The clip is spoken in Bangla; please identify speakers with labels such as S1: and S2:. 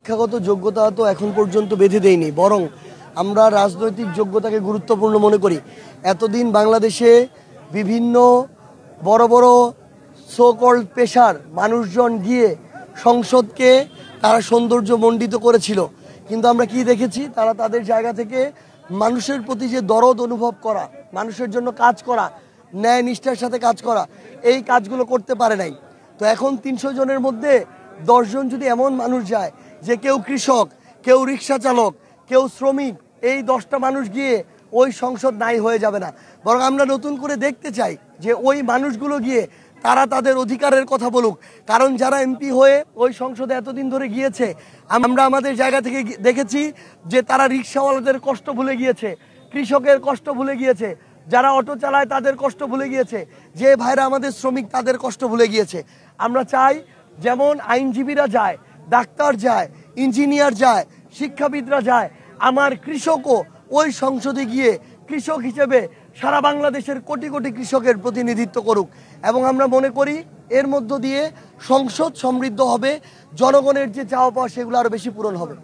S1: শিক্ষাগত যোগ্যতা তো এখন পর্যন্ত বেঁধে দেয়নি, বরং আমরা রাজনৈতিক যোগ্যতাকে গুরুত্বপূর্ণ মনে করি। এতদিন বাংলাদেশে বিভিন্ন বড় বড় সো কল্ড পেশার মানুষজন গিয়ে সংসদকে তারা সৌন্দর্যমণ্ডিত করেছিল, কিন্তু আমরা কি দেখেছি, তারা তাদের জায়গা থেকে মানুষের প্রতি যে দরদ অনুভব করা, মানুষের জন্য কাজ করা, ন্যায় নিষ্ঠার সাথে কাজ করা, এই কাজগুলো করতে পারে নাই। তো এখন ৩০০ জনের মধ্যে ১০ জন যদি এমন মানুষ যায় যে কেউ কৃষক, কেউ রিক্সা চালক, কেউ শ্রমিক, এই 10টা মানুষ গিয়ে ওই সংসদ নাই হয়ে যাবে না। বরং আমরা নতুন করে দেখতে চাই যে ওই মানুষগুলো গিয়ে তারা তাদের অধিকারের কথা বলুক। কারণ যারা এমপি হয়ে ওই সংসদে এতদিন ধরে গিয়েছে, আমরা আমাদের জায়গা থেকে দেখেছি যে তারা রিক্সাওয়ালাদের কষ্ট ভুলে গিয়েছে, কৃষকের কষ্ট ভুলে গিয়েছে, যারা অটো চালায় তাদের কষ্ট ভুলে গিয়েছে, যে ভাইরা আমাদের শ্রমিক তাদের কষ্ট ভুলে গিয়েছে। আমরা চাই যেমন আইনজীবীরা যায়, ডাক্তার যায়, ইঞ্জিনিয়ার যায়, শিক্ষাবিদরা যায়, আমার কৃষকও ওই সংসদে গিয়ে কৃষক হিসেবে সারা বাংলাদেশের কোটি কোটি কৃষকের প্রতিনিধিত্ব করুক। এবং আমরা মনে করি এর মধ্য দিয়ে সংসদ সমৃদ্ধ হবে, জনগণের যে চাওয়া পাওয়া সেগুলো আরও বেশি পূরণ হবে।